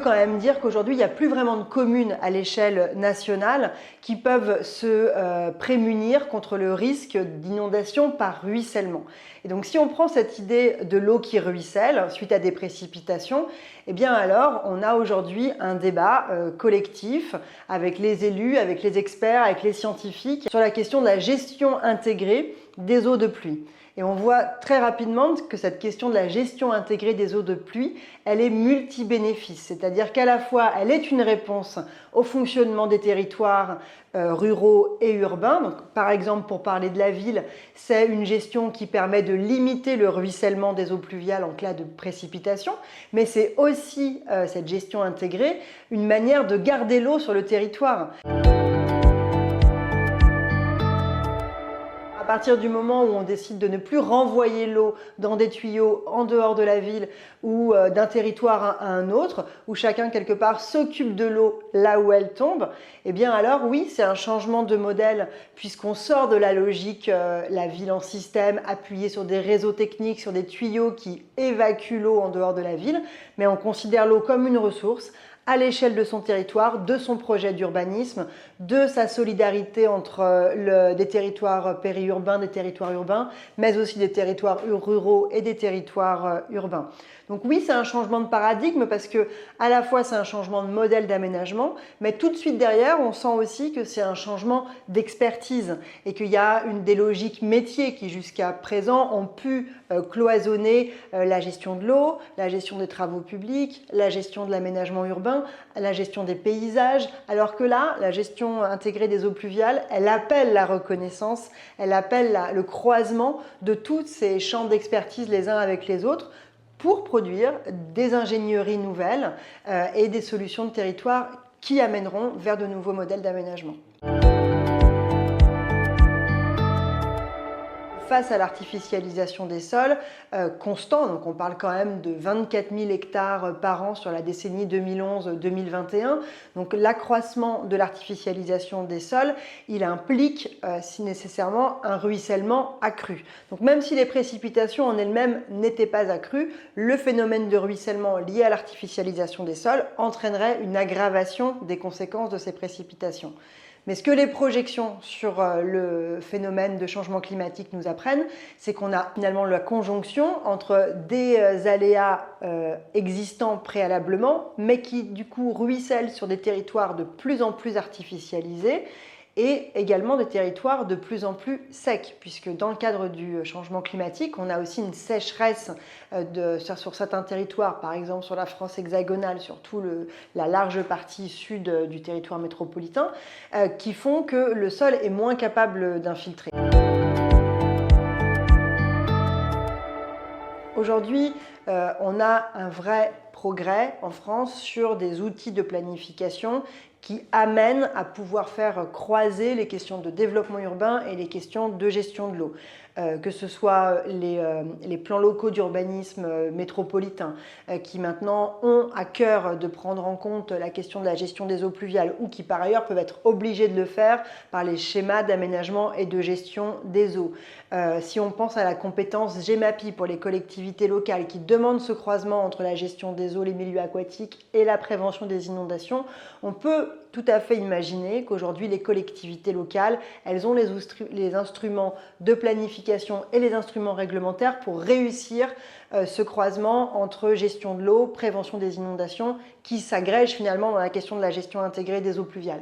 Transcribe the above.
quand même dire qu'aujourd'hui, il n'y a plus vraiment de communes à l'échelle nationale qui peuvent se prémunir contre le risque d'inondation par ruissellement. Et donc, si on prend cette idée de l'eau qui ruisselle suite à des précipitations, eh bien alors, on a aujourd'hui un débat collectif avec les élus, avec les experts, avec les scientifiques sur la question de la gestion intégrée des eaux de pluie. Et on voit très rapidement que cette question de la gestion intégrée des eaux de pluie, elle est multibénéfice, c'est-à-dire qu'à la fois, elle est une réponse au fonctionnement des territoires ruraux et urbains. Donc, par exemple, pour parler de la ville, c'est une gestion qui permet de limiter le ruissellement des eaux pluviales en cas de précipitation, mais c'est aussi, cette gestion intégrée, une manière de garder l'eau sur le territoire. À partir du moment où on décide de ne plus renvoyer l'eau dans des tuyaux en dehors de la ville ou d'un territoire à un autre, où chacun quelque part s'occupe de l'eau là où elle tombe, eh bien alors oui, c'est un changement de modèle puisqu'on sort de la logique la ville en système, appuyée sur des réseaux techniques, sur des tuyaux qui évacuent l'eau en dehors de la ville, mais on considère l'eau comme une ressource à l'échelle de son territoire, de son projet d'urbanisme, de sa solidarité entre des territoires périurbains, des territoires urbains, mais aussi des territoires ruraux et des territoires urbains. Donc oui, c'est un changement de paradigme parce que à la fois c'est un changement de modèle d'aménagement, mais tout de suite derrière, on sent aussi que c'est un changement d'expertise et qu'il y a des logiques métiers qui jusqu'à présent ont pu cloisonner la gestion de l'eau, la gestion des travaux publics, la gestion de l'aménagement urbain, la gestion des paysages, alors que là, la gestion intégrée des eaux pluviales, elle appelle la reconnaissance, elle appelle le croisement de tous ces champs d'expertise les uns avec les autres pour produire des ingénieries nouvelles et des solutions de territoire qui amèneront vers de nouveaux modèles d'aménagement. Face à l'artificialisation des sols constant, donc on parle quand même de 24 000 hectares par an sur la décennie 2011-2021, donc l'accroissement de l'artificialisation des sols, il implique si nécessairement un ruissellement accru. Donc même si les précipitations en elles-mêmes n'étaient pas accrues, le phénomène de ruissellement lié à l'artificialisation des sols entraînerait une aggravation des conséquences de ces précipitations. Mais ce que les projections sur le phénomène de changement climatique nous apprennent, c'est qu'on a finalement la conjonction entre des aléas existants préalablement, mais qui du coup ruissellent sur des territoires de plus en plus artificialisés, et également des territoires de plus en plus secs, puisque dans le cadre du changement climatique, on a aussi une sécheresse sur certains territoires, par exemple sur la France hexagonale, sur toute la large partie sud du territoire métropolitain, qui font que le sol est moins capable d'infiltrer. Aujourd'hui, on a un vrai progrès en France sur des outils de planification qui amènent à pouvoir faire croiser les questions de développement urbain et les questions de gestion de l'eau. Que ce soit les plans locaux d'urbanisme métropolitain qui maintenant ont à cœur de prendre en compte la question de la gestion des eaux pluviales ou qui par ailleurs peuvent être obligés de le faire par les schémas d'aménagement et de gestion des eaux. Si on pense à la compétence GEMAPI pour les collectivités locales qui demandent ce croisement entre la gestion des eaux, les milieux aquatiques et la prévention des inondations, on peut tout à fait imaginer qu'aujourd'hui les collectivités locales, elles ont les instruments de planification et les instruments réglementaires pour réussir ce croisement entre gestion de l'eau, prévention des inondations qui s'agrège finalement dans la question de la gestion intégrée des eaux pluviales.